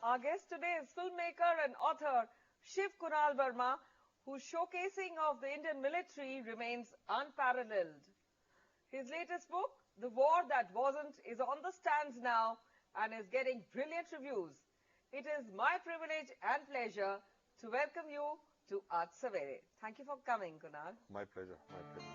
Our guest today is filmmaker and author SHIV Kunal Verma, whose showcasing of the Indian military remains unparalleled. His latest book, The War That Wasn't, is on the stands now and is getting brilliant reviews. It is my privilege and pleasure to welcome you to Aaj Savere. Thank you for coming, Kunal. My pleasure. My pleasure.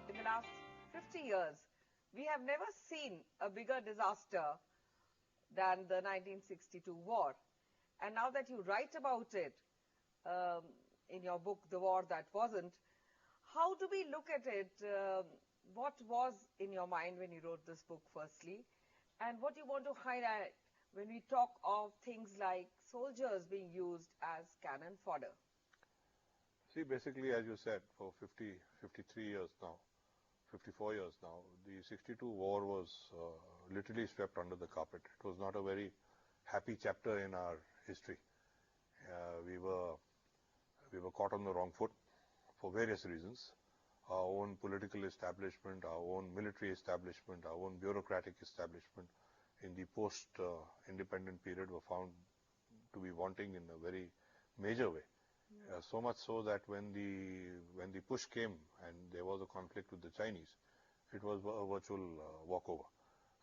In the last 50 years, we have never seen a bigger disaster than the 1962 war. And now that you write about it in your book, The War That Wasn't, how do we look at it? What was in your mind when you wrote this book, firstly? And what you want to highlight when we talk of things like soldiers being used as cannon fodder? See, basically, as you said, for 53 years now, 54 years now, the 62 war was literally swept under the carpet. It was not a very happy chapter in our history. We were caught on the wrong foot for various reasons. Our own political establishment, our own military establishment, our own bureaucratic establishment in the post-independent period were found to be wanting in a very major way. So much so that when the push came and there was a conflict with the Chinese, it was a virtual walkover.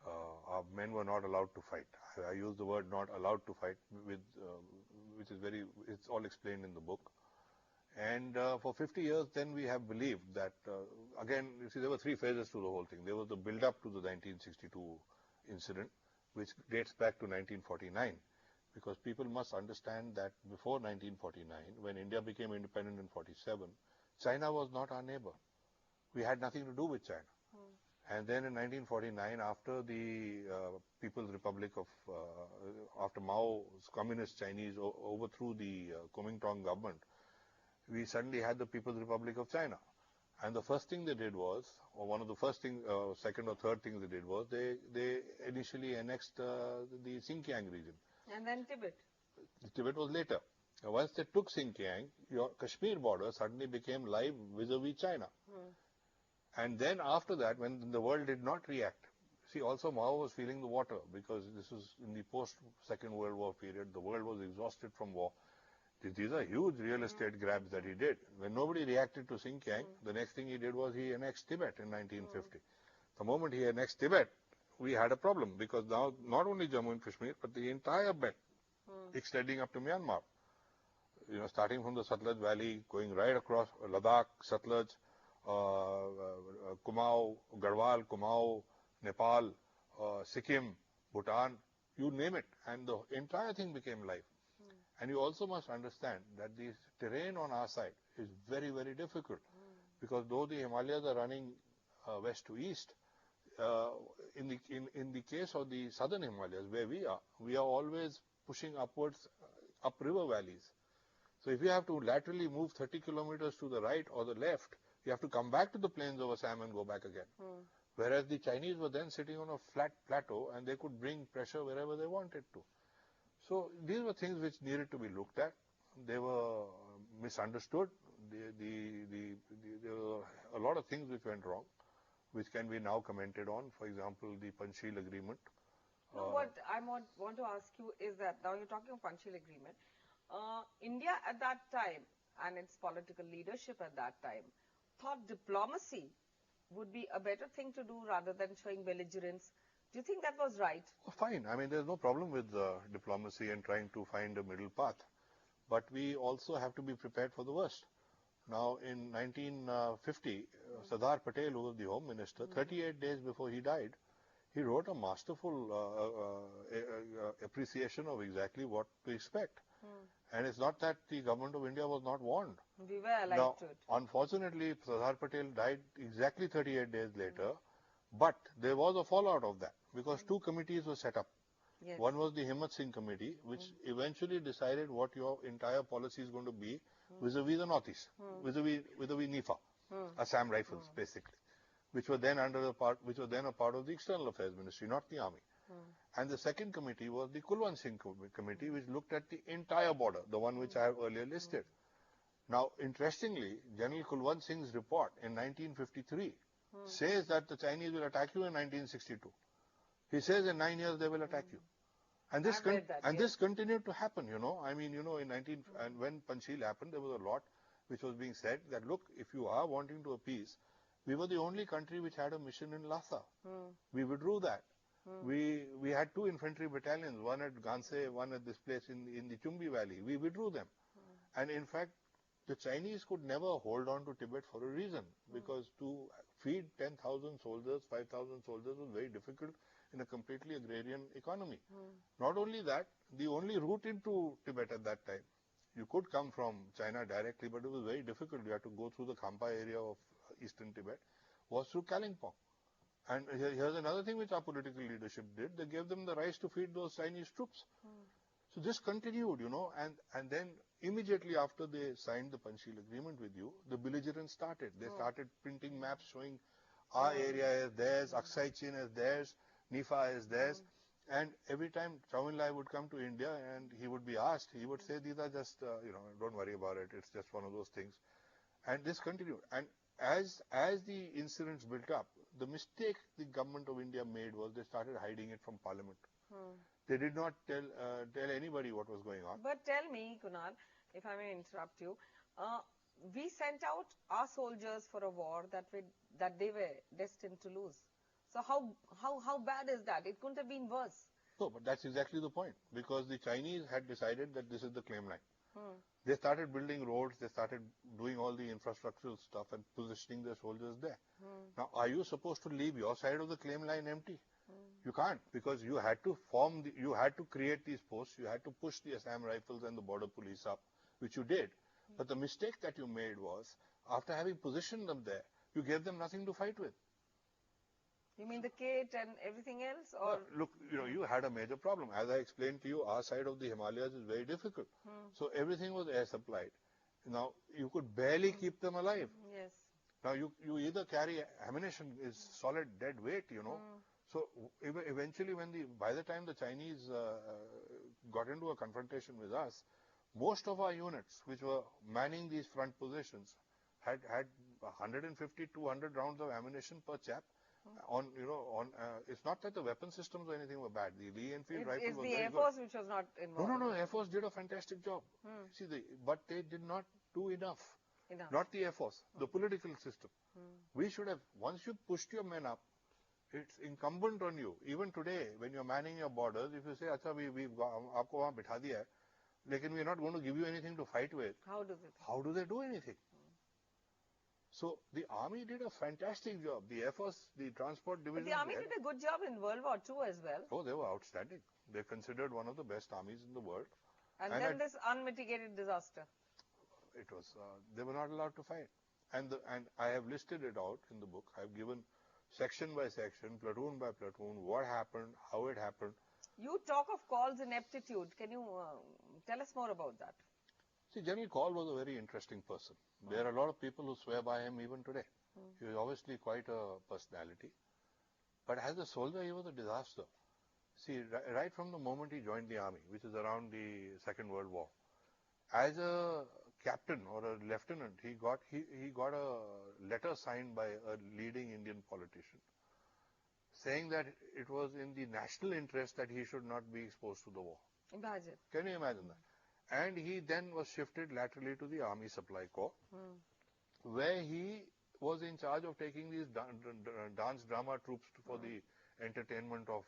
Our men were not allowed to fight. I use the word "not allowed to fight," which is it's all explained in the book. And for 50 years, then we have believed that again, you see, there were three phases to the whole thing. There was the build-up to the 1962 incident, which dates back to 1949. Because people must understand that before 1949, when India became independent in 47, China was not our neighbor. We had nothing to do with China. And then in 1949, after the People's Republic of, after Mao's communist Chinese overthrew the Kuomintang government, we suddenly had the People's Republic of China. And the first thing they did was, or one of the first thing, second or third things they did was, they initially annexed the Xinjiang region. And then Tibet. Tibet was later. Once they took Xinjiang, your Kashmir border suddenly became live vis-a-vis China. And then after that, when the world did not react, see, also Mao was feeling the water, because this was in the post-Second World War period. The world was exhausted from war. These are huge real estate grabs that he did. When nobody reacted to Xinjiang, the next thing he did was he annexed Tibet in 1950. The moment he annexed Tibet, we had a problem, because now not only Jammu and Kashmir, but the entire belt extending up to Myanmar, you know, starting from the Satluj Valley, going right across Ladakh, Satluj, Kumaon, Garhwal, Kumaon, Nepal, Sikkim, Bhutan, you name it, and the entire thing became live. And you also must understand that the terrain on our side is very, very difficult, because though the Himalayas are running west to east, in the case of the southern Himalayas, where we are always pushing upwards, up river valleys. So if you have to laterally move 30 kilometers to the right or the left, you have to come back to the plains of Assam and go back again. Whereas the Chinese were then sitting on a flat plateau and they could bring pressure wherever they wanted to. So these were things which needed to be looked at. They were misunderstood. There were a lot of things which went wrong, which can be now commented on. For example, the Panchsheel Agreement. No, what I want to ask you is that now you're talking of Panchsheel Agreement. India at that time and its political leadership at that time thought diplomacy would be a better thing to do rather than showing belligerence. Do you think that was right? Oh, fine. I mean, there's no problem with diplomacy and trying to find a middle path. But we also have to be prepared for the worst. Now, in 1950, Sardar Patel, who was the Home Minister, 38 days before he died, he wrote a masterful appreciation of exactly what to expect. And it's not that the government of India was not warned. We were alive Now, to it. unfortunately, Sardar Patel died exactly 38 days later, but there was a fallout of that, because two committees were set up. Yes. One was the Himmat Singh Committee, which eventually decided what your entire policy is going to be vis-a-vis the Northeast, vis-a-vis NIFA, Assam Rifles, basically, which were then which were then a part of the External Affairs Ministry, not the Army. And the second committee was the Kulwant Singh Committee, which looked at the entire border, the one which I have earlier listed. Now, interestingly, General Kulwant Singh's report in 1953 says that the Chinese will attack you in 1962. He says in 9 years they will attack you. And this this continued to happen, you know. I mean, you know, and when Panchsheel happened, there was a lot which was being said that, look, if you are wanting to appease, we were the only country which had a mission in Lhasa. We withdrew that. We had 2 infantry battalions, one at Ganse, one at this place in the Chumbi Valley. We withdrew them. And in fact, the Chinese could never hold on to Tibet for a reason, because to feed 10,000 soldiers, 5,000 soldiers was very difficult in a completely agrarian economy. Not only that, the only route into Tibet at that time, you could come from China directly, but it was very difficult. You had to go through the Khampa area of eastern Tibet, was through Kalimpong. And here's another thing which our political leadership did. They gave them the rights to feed those Chinese troops. So this continued, you know, and then immediately after they signed the Panchsheel agreement with you, the belligerents started. They started printing maps showing our area as theirs, Aksai Chin as theirs, Nifa as theirs. And every time Chow En Lai would come to India and he would be asked, he would say, these are just, you know, don't worry about it. It's just one of those things. And this continued. And as the incidents built up, the mistake the government of India made was they started hiding it from Parliament. They did not tell anybody what was going on. But tell me, Kunal, if I may interrupt you, we sent out our soldiers for a war that they were destined to lose. So how bad is that? It couldn't have been worse. No, but that's exactly the point, because the Chinese had decided that this is the claim line. They started building roads, they started doing all the infrastructural stuff and positioning their soldiers there. Now, are you supposed to leave your side of the claim line empty? You can't, because you had to you had to create these posts, you had to push the Assam Rifles and the border police up, which you did. But the mistake that you made was, after having positioned them there, you gave them nothing to fight with. You mean the kit and everything else? Or look, you know, you had a major problem. As I explained to you, our side of the Himalayas is very difficult. So everything was air supplied. Now, you could barely keep them alive. Yes. Now, you either carry ammunition is solid dead weight, you know. So eventually, by the time the Chinese got into a confrontation with us, most of our units, which were manning these front positions, had 150, 200 rounds of ammunition per chap. It's not that the weapon systems or anything were bad. The Lee Enfield rifle was very good. It's the Air Force which was not involved. No. Air Force did a fantastic job. See, but they did not do enough. Not the Air Force, the political system. We should have, once you pushed your men up, it's incumbent on you. Even today, when you're manning your borders, if you say, "Acha, we've got, aapko wahan bitha diya hai, lekin we're not going to give you anything to fight with," how do they do anything? So the army did a fantastic job. The Air Force, the transport division. But the army did a good job in World War II as well. Oh, they were outstanding. They're considered one of the best armies in the world. And then this unmitigated disaster. It was, they were not allowed to fight. And I have listed it out in the book. I've given section by section, platoon by platoon, what happened, how it happened. You talk of Kaul's ineptitude. Can you tell us more about that? See, General Kaul was a very interesting person. There are a lot of people who swear by him even today. He was obviously quite a personality. But as a soldier, he was a disaster. See, right from the moment he joined the army, which is around the Second World War, as a captain or a lieutenant, he got a letter signed by a leading Indian politician saying that it was in the national interest that he should not be exposed to the war. Imagine. Can you imagine that? And he then was shifted laterally to the Army Supply Corps, where he was in charge of taking these dance drama troops for the entertainment of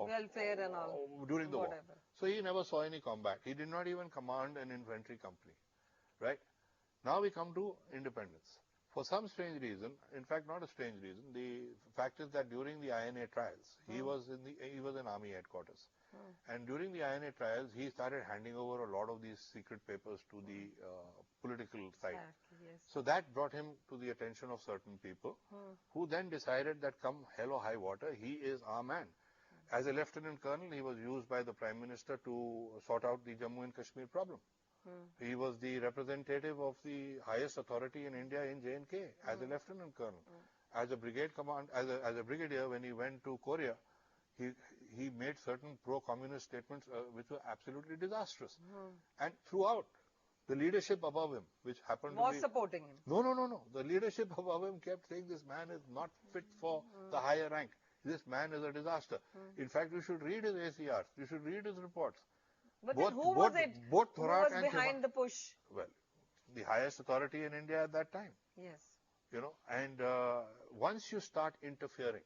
welfare and all during the whatever. War. So he never saw any combat. He did not even command an infantry company. Right? Now we come to independence. For some strange reason, in fact not a strange reason, the fact is that during the INA trials, he was in army headquarters. And during the INA trials, he started handing over a lot of these secret papers to the political side. Yes. So that brought him to the attention of certain people who then decided that come hell or high water, he is our man. As a lieutenant colonel, he was used by the Prime Minister to sort out the Jammu and Kashmir problem. He was the representative of the highest authority in India in J&K as a lieutenant colonel. As a brigade command, as a brigadier, when he went to Korea, he made certain pro-communist statements which were absolutely disastrous. And throughout, the leadership above him, which happened was to be... supporting him. No. The leadership above him kept saying this man is not fit for the higher rank. This man is a disaster. In fact, you should read his ACRs. You should read his reports. But then who was it? Both Who Thorat was and behind the push? Well, the highest authority in India at that time. Yes. You know, and once you start interfering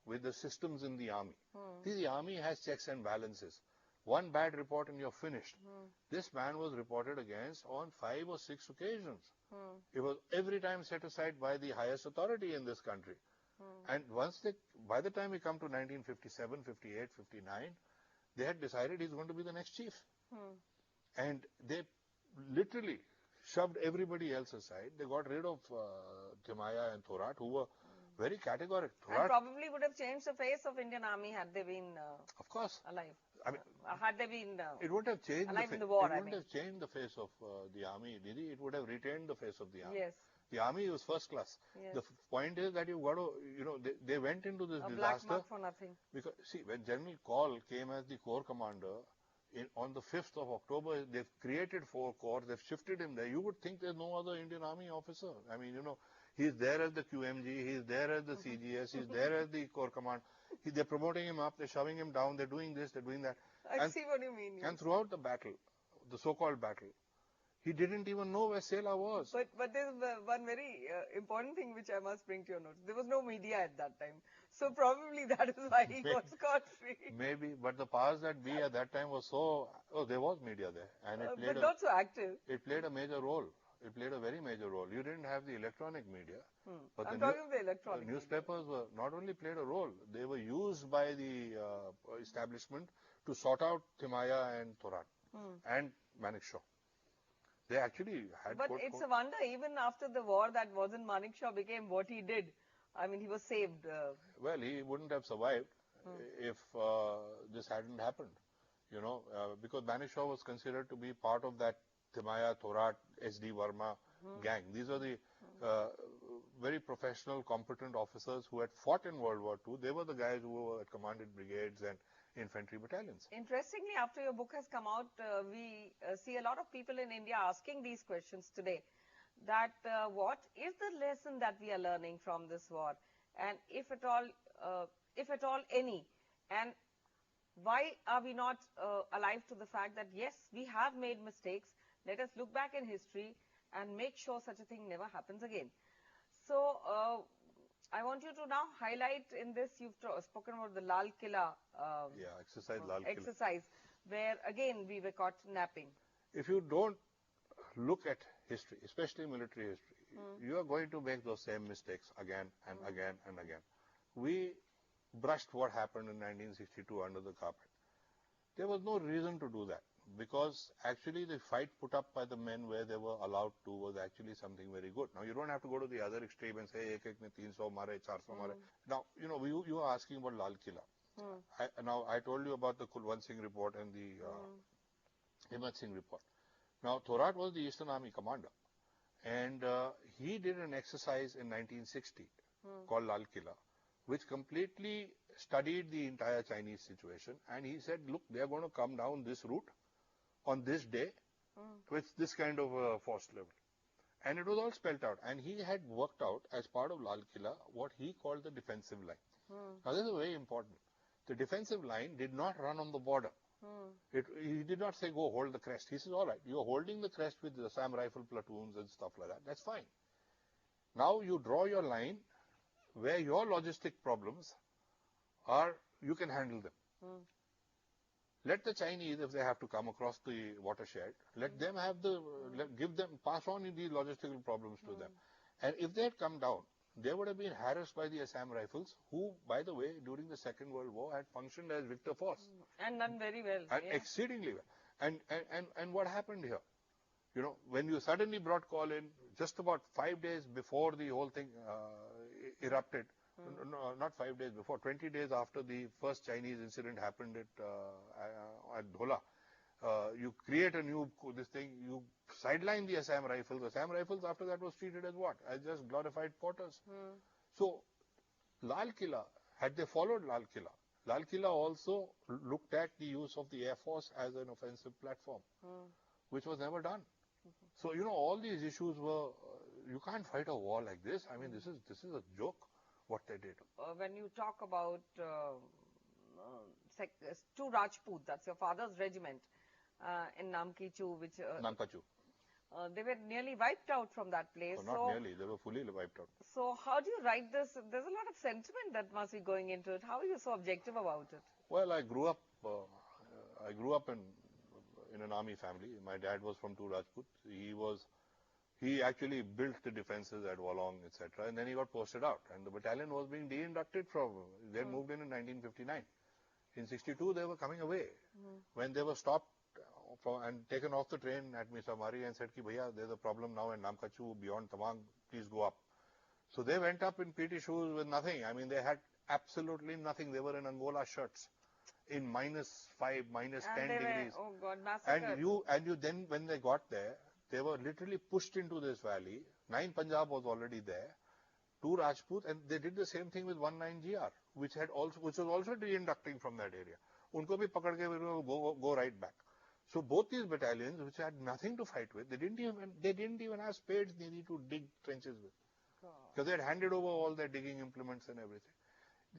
with the systems in the army, see, the army has checks and balances. One bad report and you're finished. This man was reported against on 5 or 6 occasions. It was every time set aside by the highest authority in this country. And by the time we come to 1957, 58, 59, they had decided he's going to be the next chief. And they literally shoved everybody else aside. They got rid of Timaya and Thorat, who were very categorical. And probably would have changed the face of Indian Army had they been of course alive. I mean, had they been it wouldn't have changed alive in the war. It wouldn't have changed the face of the army, Nidhi. It would have retained the face of the army. Yes. The army was first class. Yes. The point is that you've got to, you know, they went into this a disaster. Black mark for nothing. Because, see, when General Kaul came as the corps commander, on the 5th of October, they've created 4 corps, they've shifted him there. You would think there's no other Indian Army officer. I mean, you know, he's there as the QMG, he's there as the CGS, he's there as the corps command. They're promoting him up, they're shoving him down, they're doing this, they're doing that. I see what you mean. And throughout the battle, the so-called battle, he didn't even know where Sela was. But there's one very important thing which I must bring to your notice. There was no media at that time. So probably that is why he got scot-free. Maybe, but the powers that be at that time was so... Oh, there was media there. And it played but not so active. It played a major role. It played a very major role. You didn't have the electronic media. But I'm talking of the electronic media. Newspapers were not only played a role, they were used by the establishment to sort out Timaya and Thorat and Manekshaw. They actually had... But it's a wonder, even after the war, that wasn't Manekshaw became what he did. I mean, he was saved. Well, he wouldn't have survived if this hadn't happened, you know, because Manekshaw was considered to be part of that Timaya, Thorat, SHIV Verma gang. These are the very professional, competent officers who had fought in World War II. They were the guys who had commanded brigades and infantry battalions. Interestingly, after your book has come out, we see a lot of people in India asking these questions today. That what is the lesson that we are learning from this war, and if at all any, and why are we not alive to the fact that yes, we have made mistakes. Let us look back in history and make sure such a thing never happens again. So I want you to now highlight in this, you've spoken about the Lal Killa exercise Lal Killa. Exercise, where again we were caught napping. If you don't look at history, especially military history, you are going to make those same mistakes again and again and again. We brushed what happened in 1962 under the carpet. There was no reason to do that, because actually the fight put up by the men where they were allowed to was actually something very good. Now, you don't have to go to the other extreme and say, ek ne 300 mare, 400 mare. Now, you know, you are asking about Lal Killa. Now, I told you about the Kulwant Singh report and the Himmat Singh report. Now, Thorat was the Eastern Army commander, and he did an exercise in 1960 called Lal Killa, which completely studied the entire Chinese situation, and he said, look, they are going to come down this route on this day with this kind of force level. And it was all spelt out. And he had worked out, as part of Lal Killa, what he called the defensive line. Now, this is very important. The defensive line did not run on the border. He did not say, go hold the crest. He says, all right, you're holding the crest with the Assam rifle platoons and stuff like that. That's fine. Now you draw your line where your logistic problems are, you can handle them. Let the Chinese, if they have to come across the watershed, let them have pass on the logistical problems to them. And if they had come down, they would have been harassed by the Assam rifles, who, by the way, during the Second World War had functioned as Victor Force. And done very well. And exceedingly well. And what happened here? You know, when you suddenly brought call in, just about 5 days before the whole thing erupted No, not 5 days before, 20 days after the first Chinese incident happened at Dhola. You create a new, this thing, you sideline the Assam Rifles. Assam Rifles after that was treated as what? As just glorified porters. So, Lal Killa, had they followed Lal Killa also looked at the use of the Air Force as an offensive platform, which was never done. So, all these issues were, you can't fight a war like this. I mean, this is a joke, what they did. When you talk about two Rajput, that's your father's regiment, in Namkachu, which... Namkachu. They were nearly wiped out from that place. Not nearly, they were fully wiped out. So how do you write this? There's a lot of sentiment that must be going into it. How are you so objective about it? Well, I grew up in an army family. My dad was from two Rajput. He actually built the defenses at Wolong, etc. And then he got posted out. And the battalion was being de-inducted from, they moved in 1959. In 62, they were coming away. When they were stopped and taken off the train at Misamari and said, Bhaiya, there's a problem now in Namkachu, beyond Tawang, please go up. So they went up in PT shoes with nothing. I mean, they had absolutely nothing. They were in Angola shirts in -5, -10 degrees. Oh God, massacred. And you then, when they got there, they were literally pushed into this valley. 9 Punjab was already there, 2 Rajput, and they did the same thing with 19 GR, which was also de-inducting from that area. Unko bhi pakad ke go right back. So both these battalions, which had nothing to fight with, they didn't even have spades needed to dig trenches with, because they had handed over all their digging implements and everything.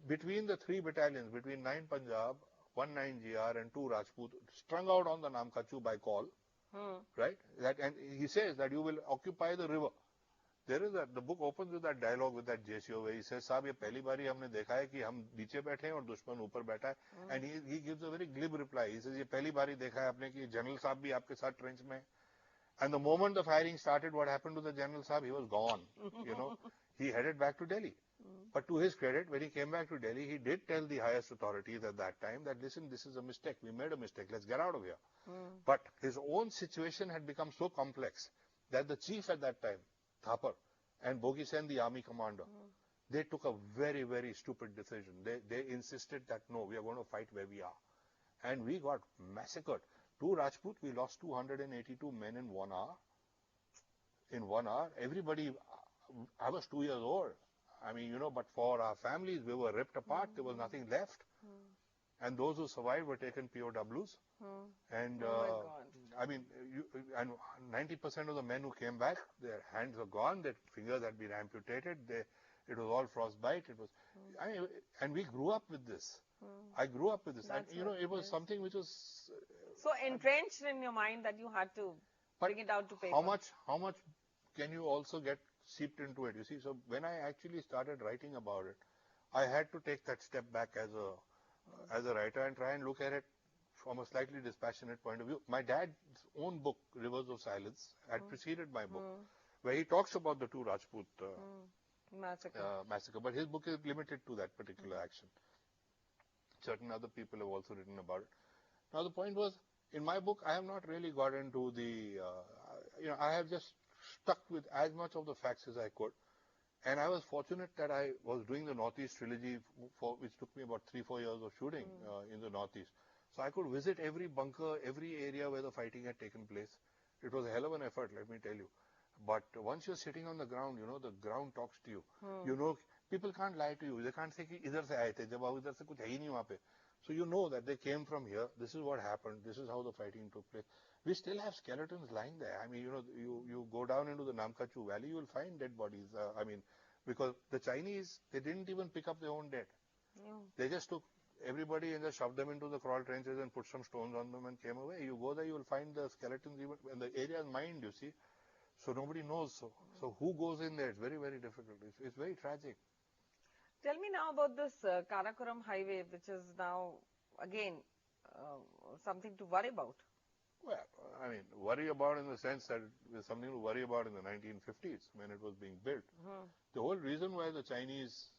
Between the 3 battalions, between 9 Punjab, 19 GR and 2 Rajput, strung out on the Namkachu by call, right? And he says that you will occupy the river. The book opens with that dialogue with that JCO where he says, "Saab, ye pehli bari humne dekha hai ki hum niche baithe hain aur dushman upar baitha hai." And he gives a very glib reply. He says, "Ye pehli bari dekha hai apne ki General Saab bhi aapke saath trench mein." And the moment the firing started, what happened to the General Saab? He was gone. He headed back to Delhi. But to his credit, when he came back to Delhi, he did tell the highest authorities at that time that, listen, this is a mistake. We made a mistake. Let's get out of here. But his own situation had become so complex that the chief at that time, Thapar, and Bogi Sen, the army commander, they took a very, very stupid decision. They insisted that, no, we are going to fight where we are. And we got massacred. 2 Rajput, we lost 282 men in 1 hour. In 1 hour, everybody, I was 2 years old. I mean, but for our families, we were ripped apart. There was nothing left. And those who survived were taken POWs. And, I mean, and 90% of the men who came back, their hands were gone, their fingers had been amputated, it was all frostbite. And we grew up with this. I grew up with this. And, it was something which was... So entrenched in your mind that you had to bring it down to paper. How much can you also get seeped into it? You see, so when I actually started writing about it, I had to take that step back as a writer and try and look at it from a slightly dispassionate point of view. My dad's own book, Rivers of Silence, had preceded my book, where he talks about the 2 Rajput massacre. But his book is limited to that particular action. Certain other people have also written about it. Now, the point was, in my book, I have not really got into the, I have just stuck with as much of the facts as I could. And I was fortunate that I was doing the Northeast trilogy, which took me about 3-4 years of shooting in the Northeast. So I could visit every bunker, every area where the fighting had taken place. It was a hell of an effort, let me tell you. But once you're sitting on the ground, the ground talks to you. People can't lie to you. They can't say, ki idhar se aaye the, jab idhar se kuch hai hi nahi wahan pe. So you know that they came from here. This is what happened. This is how the fighting took place. We still have skeletons lying there. I mean, you go down into the Namkachu Valley, you will find dead bodies. Because the Chinese, they didn't even pick up their own dead. They just took everybody and just shoved them into the crawl trenches and put some stones on them and came away. You go there, you will find the skeletons even, and the area is mined, you see. So nobody knows. So who goes in there? It's very, very difficult. It's very tragic. Tell me now about this Karakoram highway, which is now, again, something to worry about. Well, I mean, worry about in the sense that it was something to worry about in the 1950s when it was being built. The whole reason why the Chinese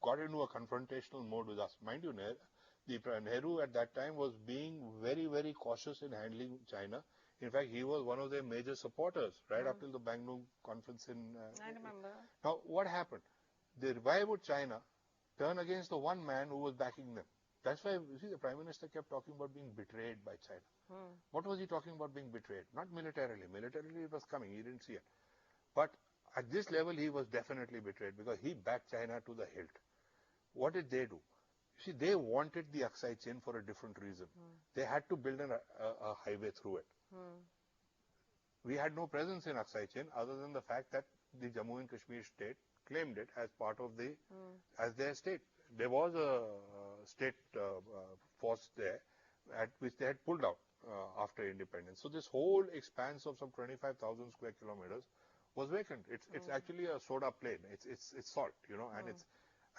got into a confrontational mode with us, mind you, Nehru at that time was being very, very cautious in handling China. In fact, he was one of their major supporters right up till the Bandung conference in... I remember. Now, what happened? the revived China turn against the one man who was backing them. That's why, you see, the Prime Minister kept talking about being betrayed by China. What was he talking about being betrayed? Not militarily. Militarily it was coming. He didn't see it. But at this level, he was definitely betrayed because he backed China to the hilt. What did they do? You see, they wanted the Aksai Chin for a different reason. They had to build a highway through it. We had no presence in Aksai Chin other than the fact that the Jammu and Kashmir state claimed it as part of the, as their state. There was a state force there at which they had pulled out after independence. So this whole expanse of some 25,000 square kilometers was vacant. It's actually a soda plain. It's salt, you know, and it's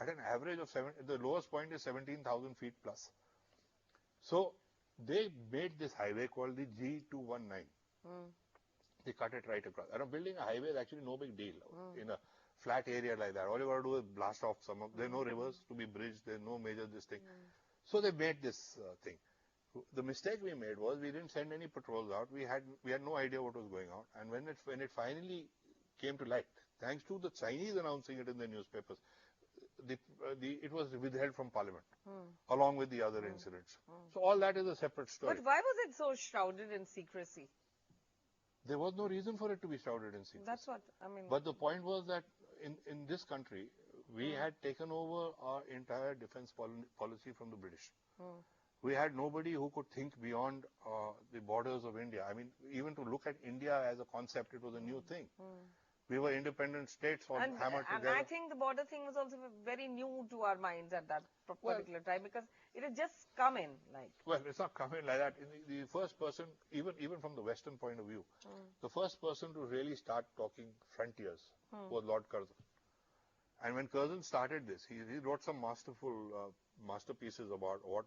at an average of the lowest point is 17,000 feet plus. So they made this highway called the G219. They cut it right across. And building a highway is actually no big deal in a flat area like that. All you got to do is blast off some of. There are no rivers to be bridged. There's no major this thing. So they made this thing. The mistake we made was we didn't send any patrols out. We had no idea what was going on. And when it finally came to light, thanks to the Chinese announcing it in the newspapers, it was withheld from Parliament along with the other incidents. So all that is a separate story. But why was it so shrouded in secrecy? There was no reason for it to be shrouded in secrecy. That's what I mean. But the point was that in this country, we had taken over our entire defense policy from the British. We had nobody who could think beyond the borders of India. I mean, even to look at India as a concept, it was a new thing. We were independent states all hammered together. And I think the border thing was also very new to our minds at that particular time because it had just come in. Well, it's not come in like that. The first person, even from the Western point of view, the first person to really start talking frontiers was Lord Curzon. And when Curzon started this, he wrote some masterpieces about what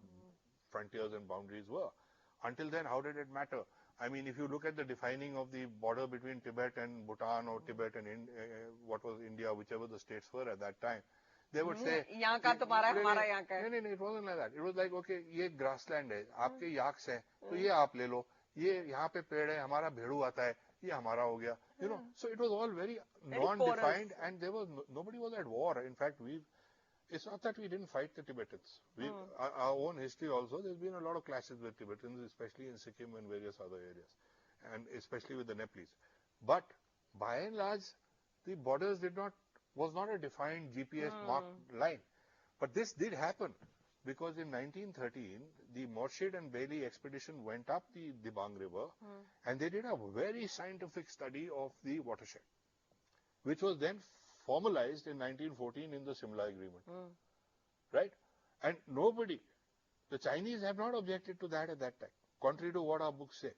frontiers and boundaries were. Until then, how did it matter? I mean, if you look at the defining of the border between Tibet and Bhutan or Tibet and what was India, whichever the states were at that time, they would say, "Yahan ka tumhara hai, hamara yahan ka hai." No, it wasn't like that. It was like, okay, ये grassland है, आपके yaks हैं, तो ये आप ले लो, ये यहाँ पे पेड़ है, हमारा भेड़ू आता है, ये हमारा हो गया. You know, so it was all very non-defined, and there was nobody was at war. In fact, it's not that we didn't fight the Tibetans. Our own history also, there's been a lot of clashes with Tibetans, especially in Sikkim and various other areas, and especially with the Nepalese. But by and large, the borders was not a defined GPS marked line. But this did happen because in 1913, the Morshid and Bailey expedition went up the Dibang River and they did a very scientific study of the watershed, which was then formalized in 1914 in the Simla Agreement. Right? And the Chinese have not objected to that at that time, contrary to what our books say.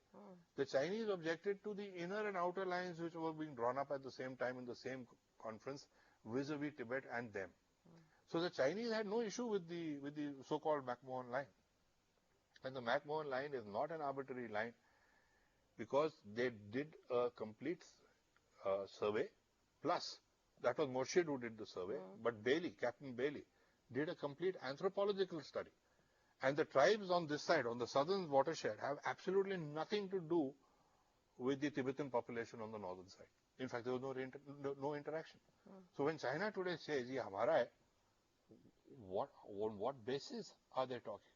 The Chinese objected to the inner and outer lines which were being drawn up at the same time in the same conference vis-a-vis Tibet and them. So the Chinese had no issue with the so-called McMahon line. And the McMahon line is not an arbitrary line because they did a complete survey, plus that was Morshid who did the survey, but Captain Bailey, did a complete anthropological study. And the tribes on this side, on the southern watershed, have absolutely nothing to do with the Tibetan population on the northern side. In fact, there was no interaction. So when China today says, "Ye hamara hai," on what basis are they talking?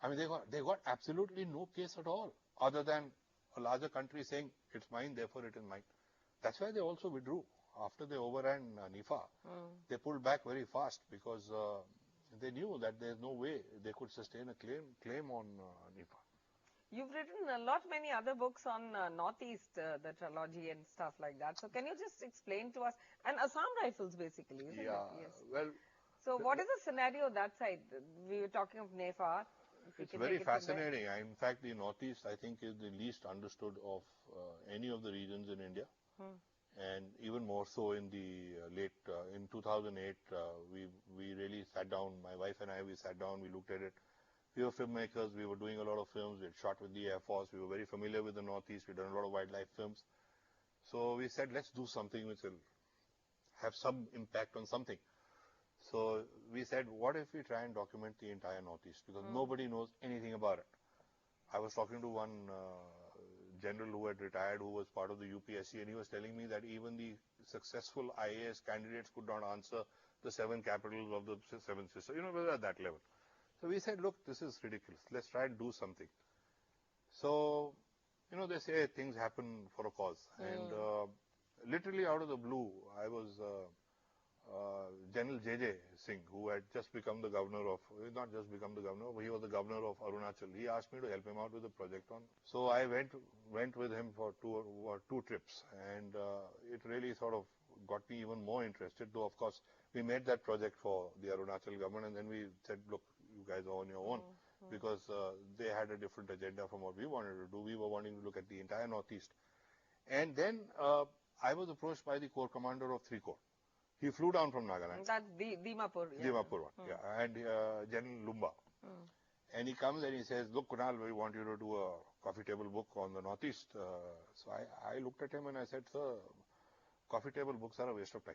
I mean, they got absolutely no case at all, other than a larger country saying, "It's mine, therefore it is mine." That's why they also withdrew. After they overran Nifa, they pulled back very fast because they knew that there's no way they could sustain a claim on Nifa. You've written many other books on Northeast, the trilogy and stuff like that. So can you just explain to us, and Assam Rifles basically, isn't it? Yes. Well. So what is the scenario that side? We were talking of Nepal. It's very fascinating. In fact, the Northeast, I think, is the least understood of any of the regions in India. And even more so in the in 2008, we really sat down, my wife and I, we sat down, we looked at it. We were filmmakers, we were doing a lot of films, we had shot with the Air Force, we were very familiar with the Northeast, we'd done a lot of wildlife films. So we said, let's do something which will have some impact on something. So we said, what if we try and document the entire Northeast? Because nobody knows anything about it. I was talking to one general who had retired, who was part of the UPSC, and he was telling me that even the successful IAS candidates could not answer the 7 capitals of the 7 sisters. We were at that level. So we said, look, this is ridiculous. Let's try and do something. So, they say things happen for a cause. And literally out of the blue, I was General J.J. Singh, who had just become the governor of, not just become the governor, but he was the governor of Arunachal. He asked me to help him out with the project on. So I went with him for two trips, and it really sort of got me even more interested, though of course we made that project for the Arunachal government, and then we said, look, you guys are on your own, because they had a different agenda from what we wanted to do. We were wanting to look at the entire Northeast. And then I was approached by the Corps Commander of 3 Corps. He flew down from Nagaland. That's Dimapur. Yeah. Dimapur one, yeah. And General Lumba. And he comes and he says, look, Kunal, we want you to do a coffee table book on the Northeast. So I looked at him and I said, sir, coffee table books are a waste of time.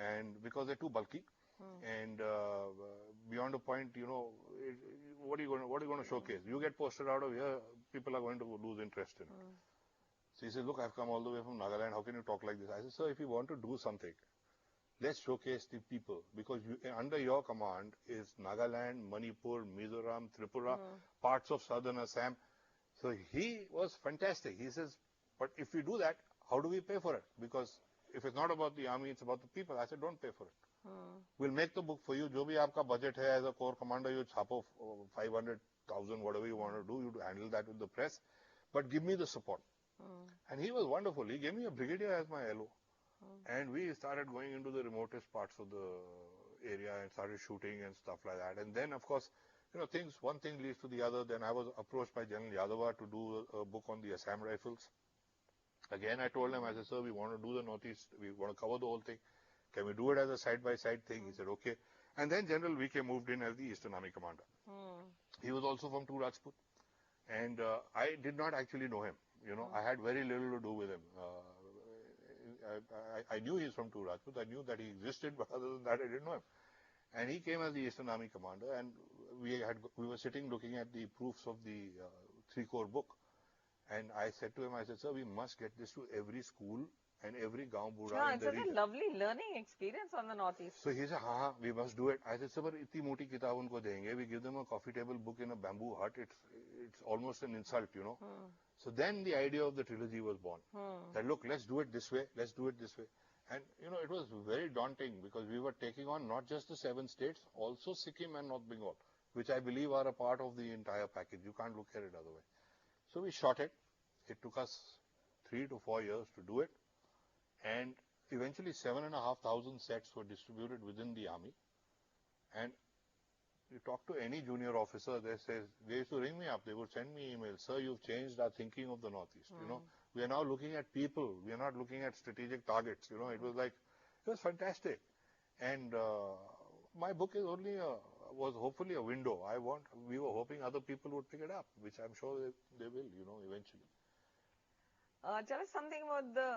And because they're too bulky. And beyond a point, what are you going to showcase? You get posted out of here, people are going to lose interest in it. So he says, look, I've come all the way from Nagaland. How can you talk like this? I said, sir, if you want to do something, let's showcase the people, because under your command is Nagaland, Manipur, Mizoram, Tripura, parts of southern Assam. So he was fantastic. He says, but if we do that, how do we pay for it? Because if it's not about the army, it's about the people. I said, don't pay for it. We'll make the book for you. Jo bhi aapka budget hai as a corps commander, you chapo 500,000, whatever you want to do, you handle that with the press. But give me the support. And he was wonderful. He gave me a brigadier as my LO. And we started going into the remotest parts of the area and started shooting and stuff like that. And then, of course, one thing leads to the other. Then I was approached by General Yadava to do a book on the Assam Rifles. Again, I told him, I said, sir, we want to do the Northeast. We want to cover the whole thing. Can we do it as a side-by-side thing? He said, okay. And then General VK moved in as the Eastern Army Commander. He was also from Rajput. And I did not actually know him. I had very little to do with him. I knew he's from Rajput. I knew that he existed, but other than that, I didn't know him. And he came as the Eastern Army Commander, and we were sitting looking at the proofs of the 3 Corps book. And I said to him, I said, sir, we must get this to every school and every Gaon Buda in the region. It's such a lovely learning experience on the Northeast. So he said, we must do it. I said, sir, but itni moti kitab unko denge. We give them a coffee table book in a bamboo hut. It's almost an insult, So then the idea of the trilogy was born. That look, let's do it this way. Let's do it this way. And, it was very daunting because we were taking on not just the 7 states, also Sikkim and North Bengal, which I believe are a part of the entire package. You can't look at it other way. So we shot it. It took us 3 to 4 years to do it. And eventually 7,500 sets were distributed within the army. And you talk to any junior officer, they used to ring me up. They would send me emails. Sir, you've changed our thinking of the Northeast. We are now looking at people. We are not looking at strategic targets. It was fantastic. And my book is was hopefully a window. We were hoping other people would pick it up, which I'm sure they will, eventually. Tell us something about the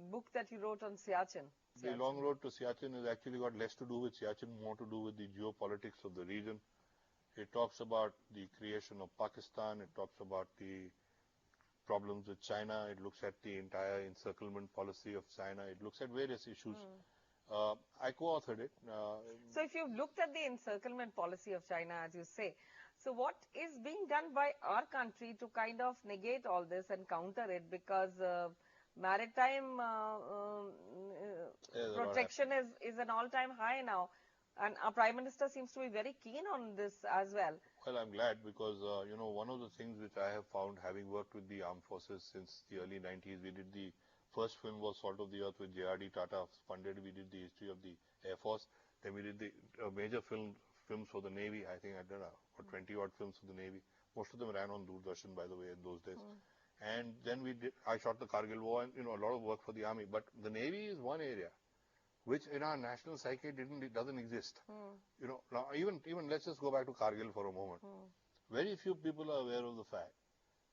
book that you wrote on Siachen. The Long Road to Siachen has actually got less to do with Siachen, more to do with the geopolitics of the region. It talks about the creation of Pakistan. It talks about the problems with China. It looks at the entire encirclement policy of China. It looks at various issues. I co-authored it. So if you've looked at the encirclement policy of China, as you say, so what is being done by our country to kind of negate all this and counter it? Because maritime protection is an all-time high now. And our Prime Minister seems to be very keen on this as well. Well, I'm glad because, one of the things which I have found, having worked with the armed forces since the early 90s, we did the first film was Salt of the Earth with J.R.D. Tata funded. We did the history of the Air Force. Then we did the major films for the Navy. I think I did 20-odd films for the Navy. Most of them ran on Doordarshan, by the way, in those days. And then I shot the Kargil War and, a lot of work for the Army. But the Navy is one area which in our national psyche doesn't exist. Now even let's just go back to Kargil for a moment. Very few people are aware of the fact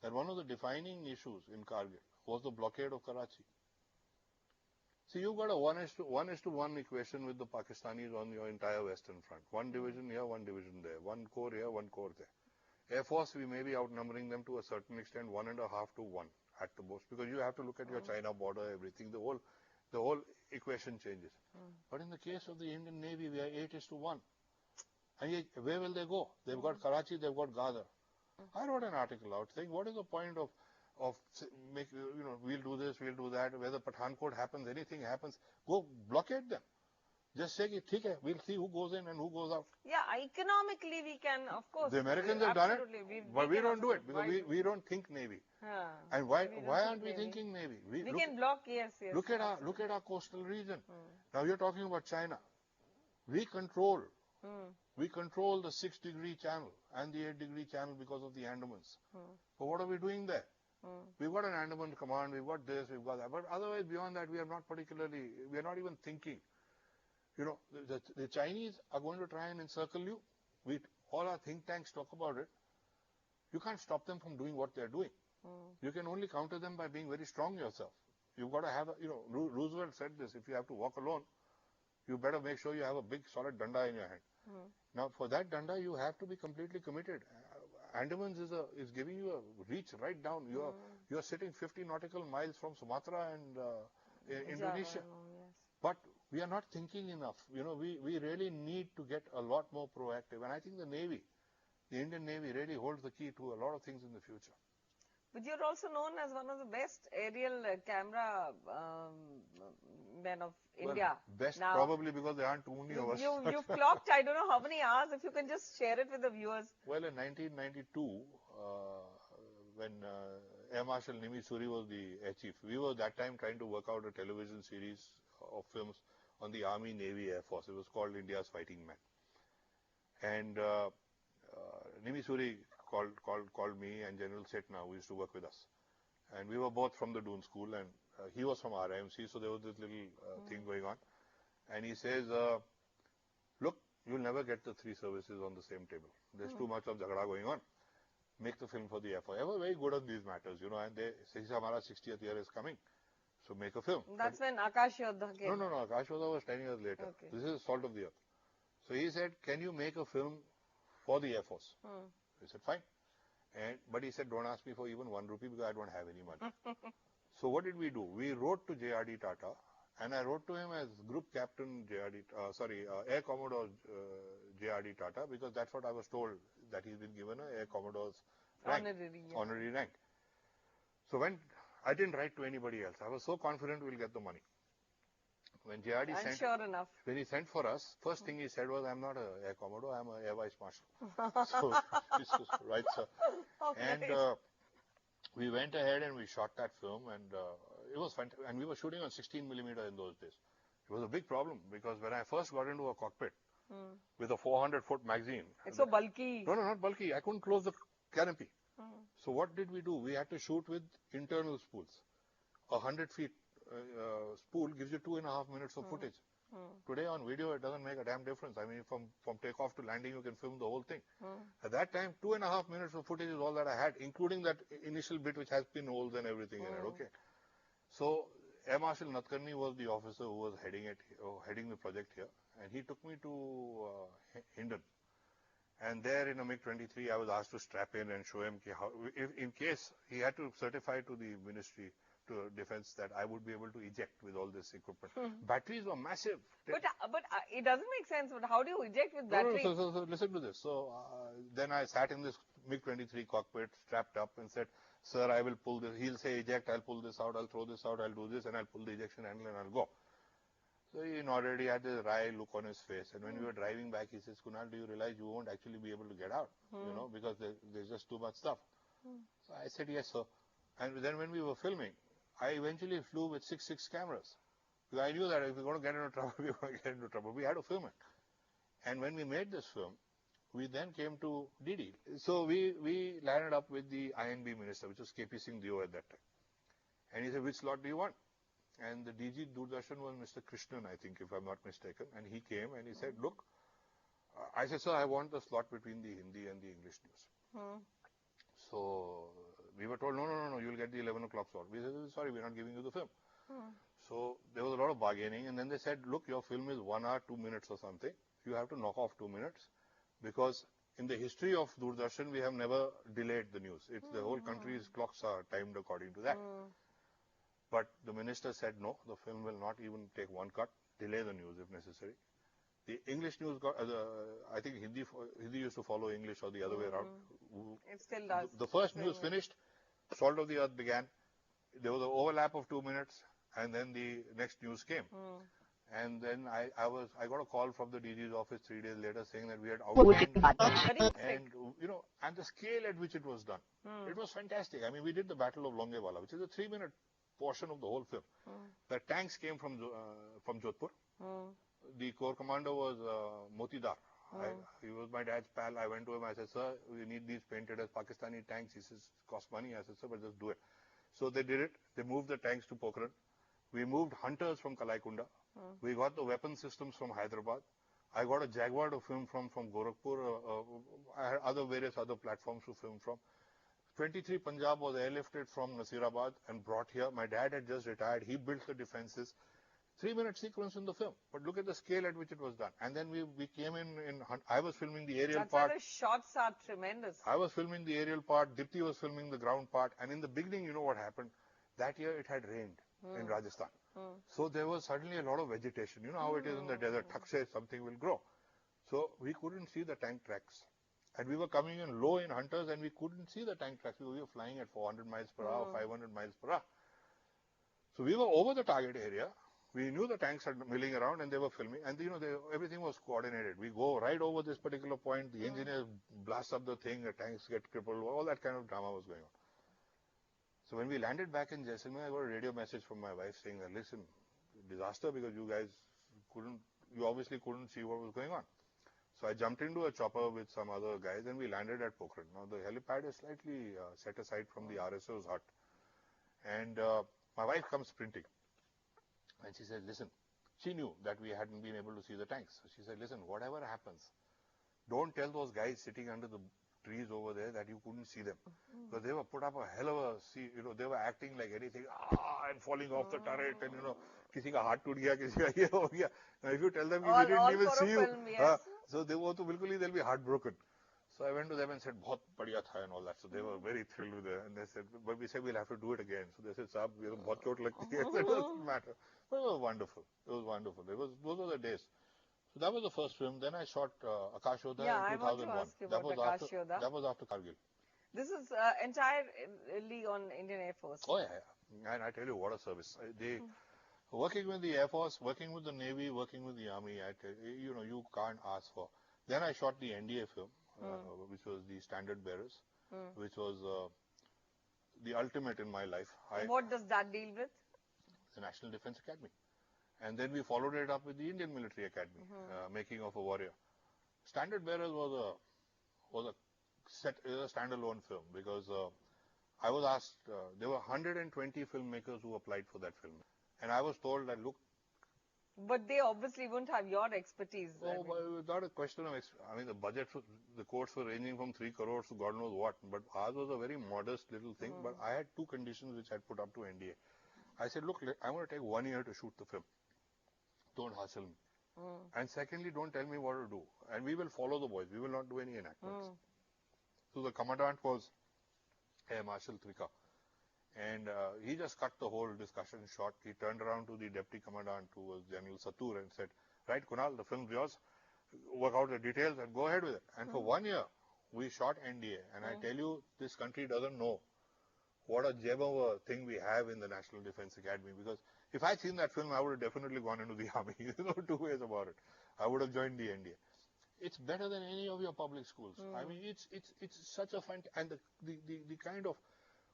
that one of the defining issues in Kargil was the blockade of Karachi. See, you've got a 1:1 equation with the Pakistanis on your entire western front. One division here, one division there. One corps here, one corps there. Air Force, we may be outnumbering them to a certain extent, 1.5 to 1 at the most, because you have to look at your China border, everything, the whole equation changes. But in the case of the Indian Navy, we are 8:1. And yet, where will they go? They've got Karachi, they've got Ghazar. I wrote an article out saying, what is the point of we'll do this, we'll do that, whether Pathankot happens, anything happens, go blockade them. Just say, okay, we'll see who goes in and who goes out. Yeah, economically we can, of course. The Americans have done it, but we don't do it because we don't think Navy. And why aren't we thinking Navy? We can block, yes. Look at our coastal region. Now you're talking about China. We control the 6-degree channel and the 8-degree channel because of the Andamans. But what are we doing there? We've got an Andaman command, we've got this, we've got that. But otherwise, beyond that, we are not even thinking. You know, the Chinese are going to try and encircle you. All our think tanks talk about it. You can't stop them from doing what they're doing. You can only counter them by being very strong yourself. You've got to have, Roosevelt said this, if you have to walk alone, you better make sure you have a big solid danda in your hand. Now, for that danda, you have to be completely committed. Andamans is giving you a reach right down. You're sitting 50 nautical miles from Sumatra and Indonesia. But we are not thinking enough. We really need to get a lot more proactive. And I think the Indian Navy really holds the key to a lot of things in the future. But you're also known as one of the best aerial camera men of India. Best now, probably because there aren't too many of us. You've clocked, I don't know how many hours, if you can just share it with the viewers. Well, in 1992, when Air Marshal Nimi Suri was the Air Chief, we were that time trying to work out a television series of films on the Army, Navy, Air Force. It was called India's Fighting Man. And Nimi Suri called me and General Setna, who used to work with us. And we were both from the Doon School, and he was from RIMC, so there was this little thing going on. And he says, look, you'll never get the 3 services on the same table. There's too much of jagda going on. Make the film for the Air Force. They were very good on these matters, and they say, our 60th year is coming. So make a film. That's when Akash Yodha came. No. Akash Yodha was 10 years later. Okay. This is Salt of the Earth. So he said, can you make a film for the Air Force? I said, fine. But he said, don't ask me for even 1 rupee because I don't have any money. So what did we do? We wrote to J.R.D. Tata, and I wrote to him as Group Captain Air Commodore J.R.D. Tata, because that's what I was told, that he's been given an Air Commodore's rank, honorary rank. So when I didn't write to anybody else, I was so confident we'll get the money. When J.R.D. sent, sure enough. When he sent for us, first thing he said was, I'm not an Air Commodore, I'm an Air Vice Marshal. So, this is right, sir. Okay. And we went ahead and we shot that film, and it was fantastic. And we were shooting on 16mm in those days. It was a big problem, because when I first got into a cockpit with a 400-foot magazine. It's so bulky. No, not bulky. I couldn't close the canopy. So what did we do? We had to shoot with internal spools. 100 feet spool gives you 2.5 minutes of footage. Today on video, it doesn't make a damn difference. I mean, from takeoff to landing, you can film the whole thing. At that time, 2.5 minutes of footage is all that I had, including that initial bit which has pinholes and everything in it. Okay. So Air Marshal Natkarni was the officer who was heading the project here, and he took me to Hindon. And there in a MiG-23, I was asked to strap in and show him how, if in case he had to certify to the Ministry to Defense that I would be able to eject with all this equipment. Batteries were massive. But it doesn't make sense. But how do you eject with batteries? No, so listen to this. So then I sat in this MiG-23 cockpit, strapped up, and said, sir, I will pull this. He'll say eject, I'll pull this out, I'll throw this out, I'll do this, and I'll pull the ejection handle and I'll go. So he nodded, he had this wry look on his face, and when we were driving back, he says, Kunal, do you realize you won't actually be able to get out, because there's just too much stuff. So I said, yes, sir. And then when we were filming, I eventually flew with 6 cameras, because I knew that if we're going to get into trouble, we're going to get into trouble. We had to film it. And when we made this film, we then came to DD. So we landed up with the INB minister, which was KP Singh Dio at that time. And he said, which slot do you want? And the DG Doordarshan was Mr. Krishnan, I think, if I'm not mistaken. And he came and he said, look, I said, sir, I want the slot between the Hindi and the English news. So we were told, no, you'll get the 11 o'clock slot. We said, sorry, we're not giving you the film. So there was a lot of bargaining. And then they said, look, your film is 1 hour, 2 minutes or something. You have to knock off 2 minutes, because in the history of Doordarshan, we have never delayed the news. It's the whole country's clocks are timed according to that. But the minister said, no, the film will not even take one cut, delay the news if necessary. The English news got, I think Hindi used to follow English or the other way around. It still does. The first news finished, Salt of the Earth began. There was an overlap of 2 minutes, and then the next news came. And then I got a call from the DG's office 3 days later saying that we had outlined, and the scale at which it was done. It was fantastic. I mean, we did the Battle of Longewala, which is a 3-minute portion of the whole film. The tanks came from Jodhpur. The corps commander was Motidar. He was my dad's pal. I went to him. I said, sir, we need these painted as Pakistani tanks. He says, cost money. I said, sir, but just do it. So they did it. They moved the tanks to Pokhran. We moved hunters from Kalaikunda. We got the weapon systems from Hyderabad. I got a Jaguar to film from Gorakhpur. I had various other platforms to film from. 23 Punjab was airlifted from Nasirabad and brought here. My dad had just retired. He built the defenses. 3-minute sequence in the film. But look at the scale at which it was done. And then we came in I was filming the aerial part. That's why the shots are tremendous. I was filming the aerial part. Dipti was filming the ground part. And in the beginning, you know what happened? That year it had rained in Rajasthan. So there was suddenly a lot of vegetation. You know how it is in the desert. Thak says something will grow. So we couldn't see the tank tracks. And we were coming in low in hunters and we couldn't see the tank tracks because we were flying at 400 miles per hour, 500 miles per hour. So we were over the target area. We knew the tanks are milling around and they were filming. And, everything was coordinated. We go right over this particular point. The engineer blasts up the thing. The tanks get crippled. All that kind of drama was going on. So when we landed back in Jaisalmer, I got a radio message from my wife saying that, listen, disaster because you obviously couldn't see what was going on. So I jumped into a chopper with some other guys and we landed at Pokhran. Now the helipad is slightly set aside from the RSO's hut. And my wife comes sprinting. And she said, listen, she knew that we hadn't been able to see the tanks. So she said, listen, whatever happens, don't tell those guys sitting under the trees over there that you couldn't see them. Because they were put up a hell of a they were acting like anything, and falling off the turret and, kisi ka haath toot gaya, kisi ka ye ho gaya. Now if you tell them we didn't even see you, so they'll be heartbroken. So I went to them and said, bahut badhiya tha and all that. So they were very thrilled with it. And they said, but we said we'll have to do it again. So they said, Saab, bahut chot lagti hai. It doesn't matter. But it was wonderful. It was wonderful. Those were the days. So that was the first film. Then I shot Akash Yodha in 2001. I want to ask you about Akash Yodha. That was after Kargil. This is entirely on Indian Air Force. Oh, yeah. And I tell you, what a service. Working with the Air Force, working with the Navy, working with the Army, you can't ask for. Then I shot the NDA film, which was the Standard Bearers, which was the ultimate in my life. What does that deal with? The National Defense Academy. And then we followed it up with the Indian Military Academy, Making of a Warrior. Standard Bearers was a standalone film because I was asked, there were 120 filmmakers who applied for that film. And I was told that, look. But they obviously wouldn't have your expertise. No, but it was not a question of, the budget, the quotes were ranging from 3 crores to God knows what. But ours was a very modest little thing. But I had 2 conditions which I had put up to NDA. I said, look, I'm going to take 1 year to shoot the film. Don't hustle me. And secondly, don't tell me what to do. And we will follow the boys. We will not do any enactments. So the commandant was Air Marshal Trika. And he just cut the whole discussion short. He turned around to the deputy commandant, who was General Satur, and said, right, Kunal, the film's yours. Work out the details and go ahead with it. And for 1 year, we shot NDA. And I tell you, this country doesn't know what a gem of a thing we have in the National Defense Academy. Because if I'd seen that film, I would have definitely gone into the army. There's no 2 ways about it. I would have joined the NDA. It's better than any of your public schools. I mean, it's such a fun, and the kind of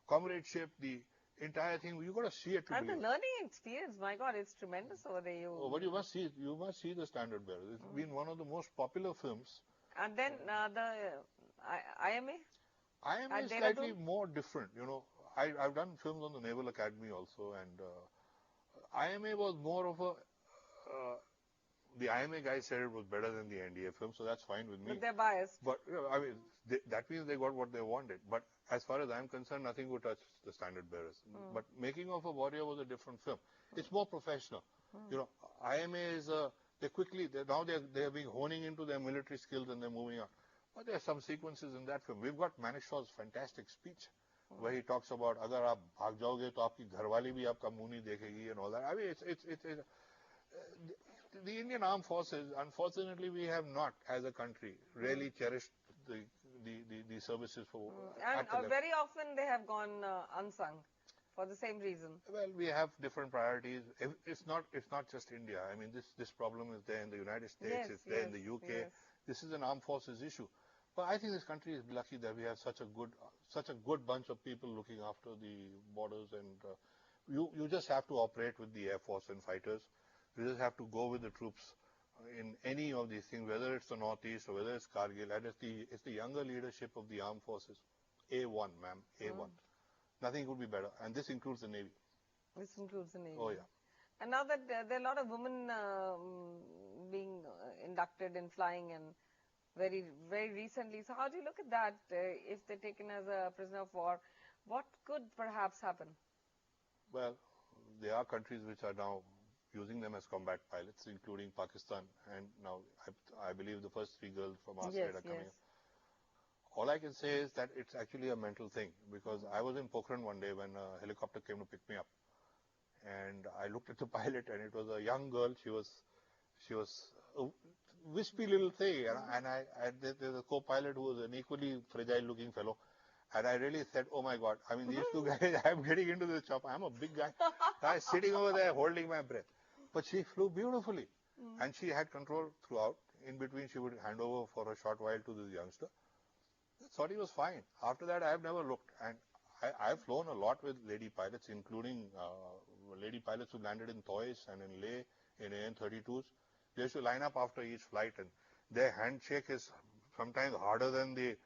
comradeship, the entire thing, you got to see it to and believe. The learning experience, my God, it's tremendous over there. But you must see it. You must see the Standard Bearers. It's been one of the most popular films. And then the IMA? IMA is slightly more different. I've done films on the Naval Academy also, and IMA was more of a. The IMA guys said it was better than the NDA film, so that's fine with me. But they're biased. But that means they got what they wanted. But as far as I'm concerned, nothing would touch the Standard Bearers. But Making of a Warrior was a different film. It's more professional. IMA is they have been honing into their military skills and they're moving on. But there are some sequences in that film. We've got Manishaw's fantastic speech where he talks about अगर आप भाग जाओगे तो आपकी घरवाली भी आपका मुंह नहीं देखेगी and all that. I mean, the Indian Armed Forces, unfortunately, we have not, as a country, really cherished the services for. And very often they have gone unsung for the same reason. Well, we have different priorities. It's not just India. I mean, this problem is there in the United States. Yes, it's there in the UK. Yes. This is an armed forces issue. But I think this country is lucky that we have such a good bunch of people looking after the borders, and you just have to operate with the Air Force and fighters. You just have to go with the troops in any of these things, whether it's the Northeast or whether it's Kargil, and it's the younger leadership of the armed forces. A1, ma'am, A1. Nothing could be better, and this includes the Navy. This includes the Navy. Oh yeah. And now that there are a lot of women being inducted in flying, and very recently. So how do you look at that? If they're taken as a prisoner of war, what could perhaps happen? Well, there are countries which are now using them as combat pilots, including Pakistan, and now I believe the first 3 girls from our side are coming up. All I can say is that it's actually a mental thing, because I was in Pokhran one day when a helicopter came to pick me up, and I looked at the pilot, and it was a young girl. She was a wispy little thing, and there's a co-pilot who was an equally fragile-looking fellow, and I really said, "Oh my God! I mean, these two guys. I'm getting into this chopper. I'm a big guy. I'm sitting over there holding my breath." But she flew beautifully, and she had control throughout. In between, she would hand over for a short while to this youngster. I thought he was fine. After that, I have never looked, and I've flown a lot with lady pilots, including lady pilots who landed in Thois and in Leh in AN-32s. They used to line up after each flight, and their handshake is sometimes harder than the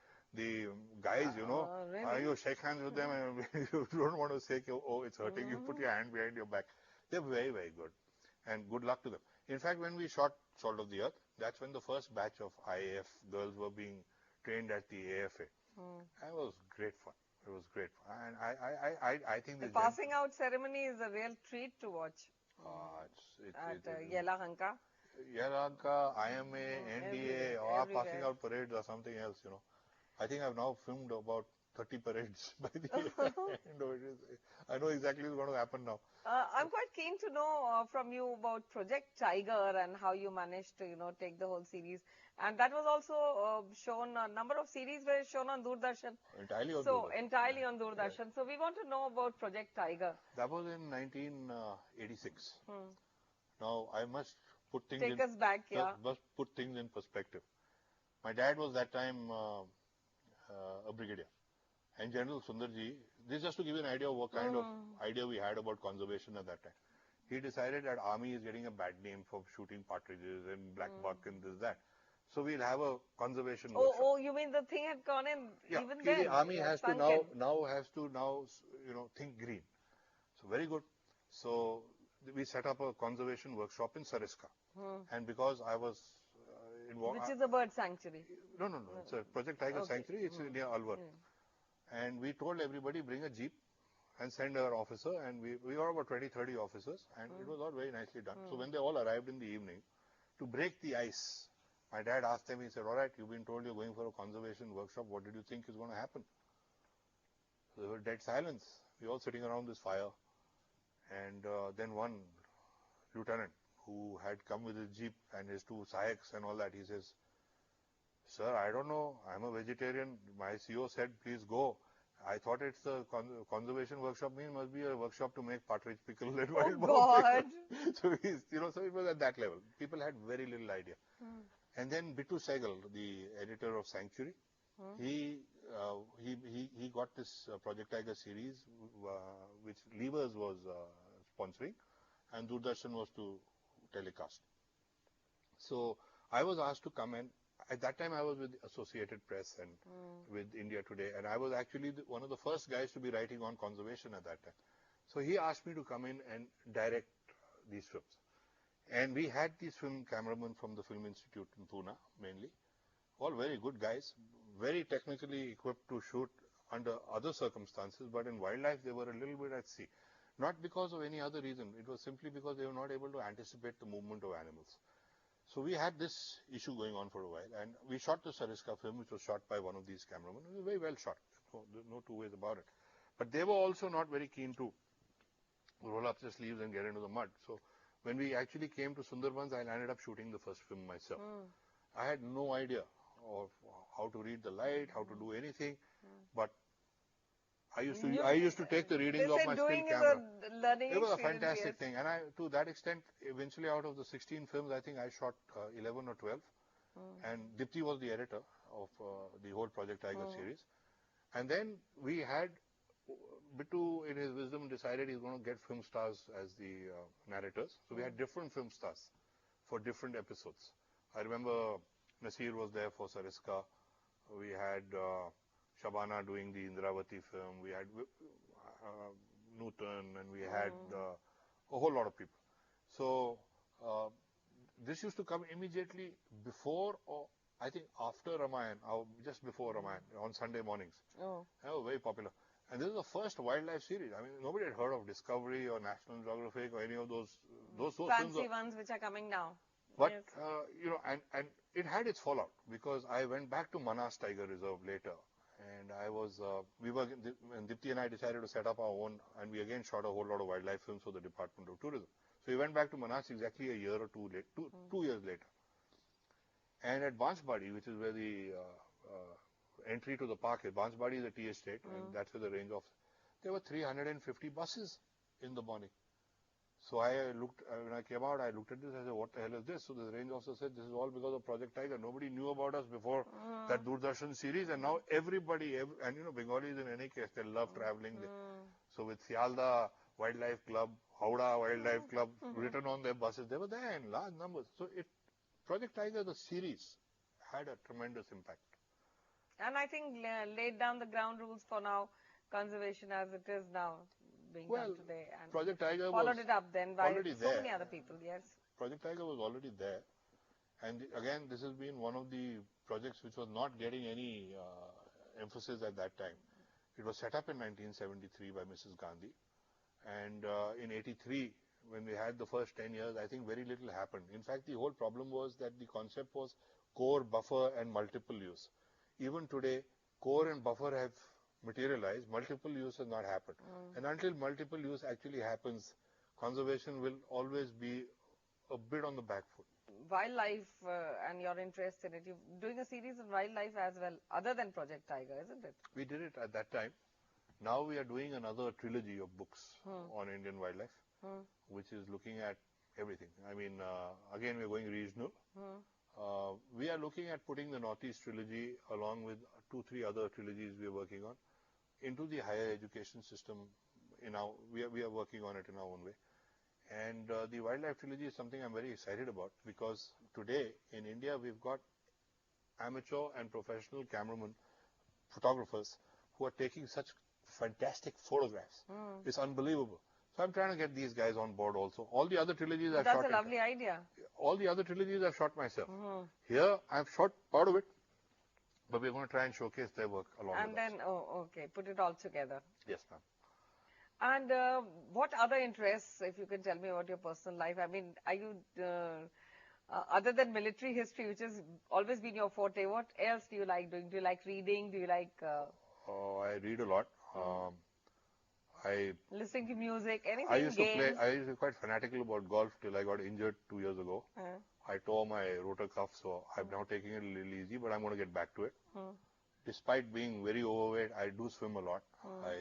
guys, you know. Really? You shake hands with them, and you don't want to say, "Oh, it's hurting." You put your hand behind your back. They're very, very good, and good luck to them. In fact, when we shot Salt of the Earth, that's when the first batch of IAF girls were being trained at the AFA. It was great fun. It was great fun. And I think the passing out ceremony is a real treat to watch. At Yelahanka. Yelahanka, IMA, NDA, or passing out parades or something else, you know. I think I've now filmed about 30 parades by the end of it. I know exactly what's going to happen now. I'm quite keen to know from you about Project Tiger and how you managed to, take the whole series. And that was also shown, a number of series were shown on Doordarshan. Entirely on Doordarshan. Entirely on Doordarshan. Right. So we want to know about Project Tiger. That was in 1986. Now, I must put things Take us back, must put things in perspective. My dad was that time a brigadier. And General Sundarji, this is just to give you an idea of what kind of idea we had about conservation at that time. He decided that army is getting a bad name for shooting partridges and black buck and this, that. So we'll have a conservation workshop. Oh, you mean the thing had gone in even then? The army has to now think green. So very good. So we set up a conservation workshop in Sariska. And because I was involved... Which is a bird sanctuary? No. It's a Project Tiger Sanctuary. It's near Alwar. And we told everybody, bring a jeep and send our officer. And we were about 20-30 officers. And it was all very nicely done. So when they all arrived in the evening, to break the ice, my dad asked them, he said, "All right, you've been told you're going for a conservation workshop. What did you think is going to happen?" So there was dead silence. We were all sitting around this fire. And then one lieutenant who had come with his jeep and his 2 sahaks and all that, he says, "Sir, I don't know. I'm a vegetarian. My CO said, please go. I thought it's a conservation workshop. Must be a workshop to make partridge pickle and wild boar pickle." So so it was at that level. People had very little idea. And then Bittu Sehgal, the editor of Sanctuary, he got this Project Tiger series, which Levers was sponsoring, and Doordarshan was to telecast. So I was asked to come, and at that time I was with Associated Press and with India Today, and I was actually one of the first guys to be writing on conservation at that time. So he asked me to come in and direct these films. And we had these film cameramen from the Film Institute in Pune, mainly. All very good guys, very technically equipped to shoot under other circumstances, but in wildlife they were a little bit at sea. Not because of any other reason. It was simply because they were not able to anticipate the movement of animals. So we had this issue going on for a while, and we shot the Sariska film, which was shot by one of these cameramen. It was very well shot. No two ways about it. But they were also not very keen to roll up their sleeves and get into the mud. So when we actually came to Sundarbans, I ended up shooting the first film myself. I had no idea of how to read the light, how to do anything, but I used to take the readings of my still camera. Learning It was a experience, fantastic yes. thing, and to that extent, eventually out of the 16 films, I think I shot 11 or 12, and Dipti was the editor of the whole Project Tiger series. And then we had Bittu, in his wisdom, decided he's going to get film stars as the narrators. So we had different film stars for different episodes. I remember Nasir was there for Sariska. We had Shabana doing the Indravati film. We had Nutan, and we had a whole lot of people. So this used to come immediately before, or I think after Ramayan, or just before Ramayan, on Sunday mornings. They were very popular. And this is the first wildlife series. I mean, nobody had heard of Discovery or National Geographic or any of those fancy ones which are coming now. But, yes. And it had its fallout, because I went back to Manas Tiger Reserve later. And and Dipti and I decided to set up our own, and we again shot a whole lot of wildlife films for the Department of Tourism. So we went back to Manas exactly a year or two late, 2 years later. And at Bansbadi, which is where the entry to the park is, Bansbadi is a tea estate, and that's where the range office. There were 350 buses in the morning. So I looked, when I came out, I looked at this, I said, what the hell is this? So the range officer said, this is all because of Project Tiger. Nobody knew about us before that Doordarshan series, and now everybody, and Bengalis in any case, they love traveling. So with Sialda Wildlife Club, Howrah Wildlife Club, written on their buses, they were there in large numbers. So Project Tiger, the series, had a tremendous impact. And I think laid down the ground rules for now, conservation as it is now being done today. And Project Tiger followed it up then by so many other people, yes. Project Tiger was already there. And again, this has been one of the projects which was not getting any emphasis at that time. It was set up in 1973 by Mrs. Gandhi. And in 83, when we had the first 10 years, I think very little happened. In fact, the whole problem was that the concept was core, buffer, and multiple use. Even today, core and buffer have materialized, multiple use has not happened. And until multiple use actually happens, conservation will always be a bit on the back foot. Wildlife and your interest in it, you're doing a series of wildlife as well, other than Project Tiger, isn't it? We did it at that time. Now we are doing another trilogy of books on Indian wildlife, which is looking at everything. I mean, again, we're going regional. We are looking at putting the Northeast trilogy along with 2-3 other trilogies we are working on into the higher education system. We are working on it in our own way. And the wildlife trilogy is something I'm very excited about, because today in India we've got amateur and professional cameramen, photographers who are taking such fantastic photographs. It's unbelievable. So I'm trying to get these guys on board also. All the other trilogies I've shot. That's a lovely idea. All the other trilogies I've shot myself. Here I've shot part of it, but we're going to try and showcase their work along with us. And then, okay, put it all together. Yes, ma'am. And what other interests, if you can tell me about your personal life? I mean, are you, other than military history, which has always been your forte, what else do you like doing? Do you like reading? Do you like... I read a lot. Listening to music, anything, I used games? to be quite fanatical about golf till I got injured 2 years ago. I tore my rotor cuff, so I'm now taking it a little easy, but I'm going to get back to it. Despite being very overweight, I do swim a lot. I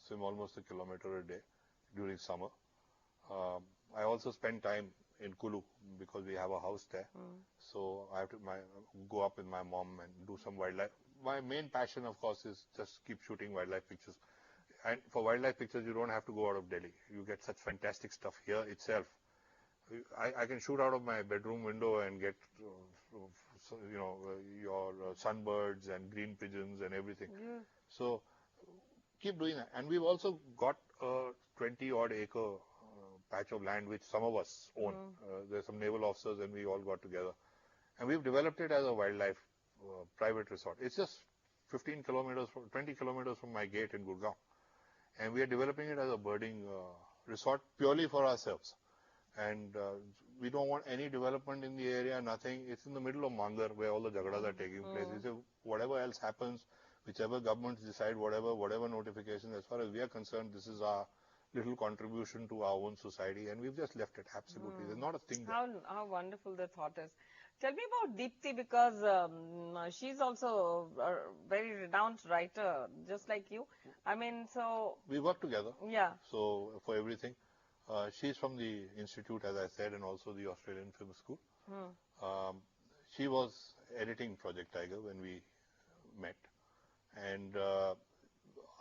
swim almost 1 kilometer a day during summer. I also spend time in Kulu because we have a house there. So I have to go up with my mom and do some wildlife. My main passion, of course, is just keep shooting wildlife pictures. And for wildlife pictures, you don't have to go out of Delhi. You get such fantastic stuff here itself. I can shoot out of my bedroom window and get, your sunbirds and green pigeons and everything. So keep doing that. And we've also got a 20-odd acre patch of land which some of us own. There's some naval officers and we all got together. And we've developed it as a wildlife private resort. It's just 20 kilometers from my gate in Gurgaon. And we are developing it as a birding resort purely for ourselves. And we don't want any development in the area, nothing. It's in the middle of Mandar where all the jagdas are taking place. We say whatever else happens, whichever governments decide, whatever notification, as far as we are concerned, this is our little contribution to our own society, and we've just left it. Absolutely. There's not a thing there. How wonderful the thought is. Tell me about Deepti, because she's also a very renowned writer, just like you. I mean, so... We work together. Yeah. So, for everything. She's from the Institute, as I said, and also the Australian Film School. She was editing Project Tiger when we met. And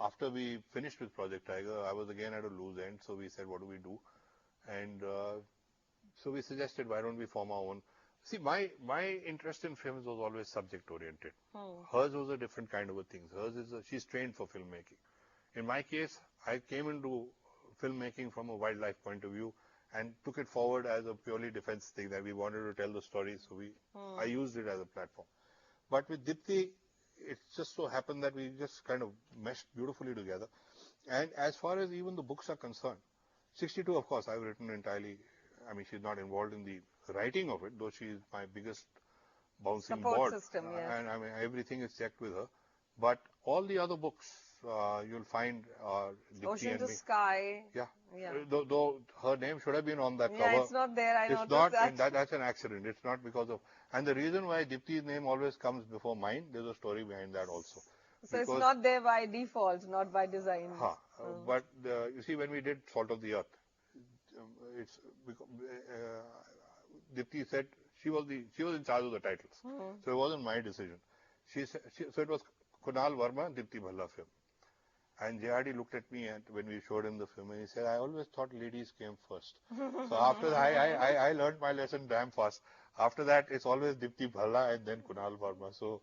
after we finished with Project Tiger, I was again at a loose end. So we said, what do we do? And so we suggested, why don't we form our own? See, my interest in films was always subject-oriented. Hers was a different kind of a thing. Hers is she's trained for filmmaking. In my case, I came into filmmaking from a wildlife point of view and took it forward as a purely defense thing, that we wanted to tell the story, so I used it as a platform. But with Deepti, it just so happened that we just kind of meshed beautifully together. And as far as even the books are concerned, 62, of course, I've written entirely. I mean, she's not involved in the writing of it, though she is my biggest bouncing support board. System, yes. And I mean, everything is checked with her. But all the other books you'll find Deepti Ocean and to me. Sky. Yeah. Yeah. Though her name should have been on that cover. Yeah, it's not there. I noticed not, that. That's an accident. It's not because of... And the reason why Deepti's name always comes before mine, there's a story behind that also. So it's not there by default, not by design. But you see, when we did Salt of the Earth, it's Deepti said she was in charge of the titles, so it wasn't my decision. So it was Kunal Verma, Deepti Bhalla film. And JRD looked at me when we showed him the film, and he said, I always thought ladies came first. So after that, I learned my lesson damn fast. After that, it's always Deepti Bhalla and then Kunal Verma. So.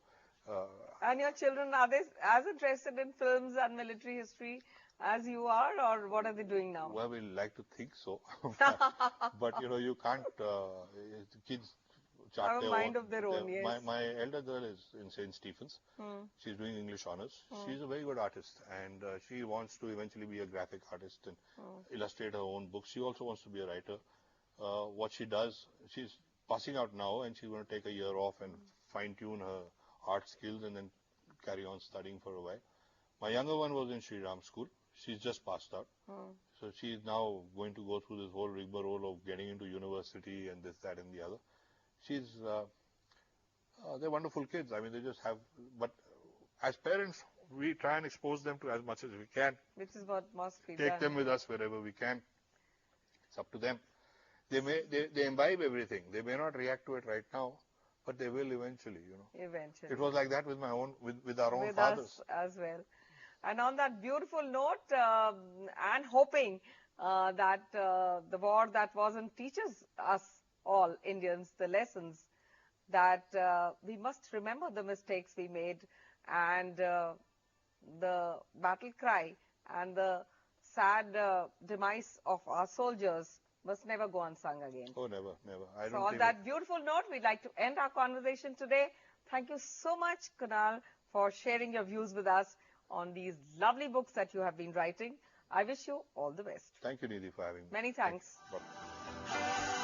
And your children, are they as interested in films and military history as you are, or what are they doing now? Well, we like to think so. But you can't, kids chart have a mind of their own, yes. My elder girl is in St. Stephen's. She's doing English honors. She's a very good artist, and she wants to eventually be a graphic artist and illustrate her own books. She also wants to be a writer. What she does, she's passing out now, and she's going to take a year off and fine-tune her art skills and then carry on studying for a while. My younger one was in Sri Ram School. She's just passed out. So she's now going to go through this whole rigmarole of getting into university and this, that, and the other. They're wonderful kids. I mean, they just have, but as parents, we try and expose them to as much as we can. Which is what must be Take them with us wherever we can. It's up to them. They imbibe everything. They may not react to it right now, but they will eventually, Eventually. It was like that with with our own with fathers. Us as well. And on that beautiful note, and hoping that the war that wasn't teaches us all Indians the lessons that we must remember the mistakes we made, and the battle cry and the sad demise of our soldiers must never go unsung again. Oh, never, never. So on that beautiful note, we'd like to end our conversation today. Thank you so much, Kunal, for sharing your views with us on these lovely books that you have been writing. I wish you all the best. Thank you, Nidhi, for having me. Many thanks. Bye.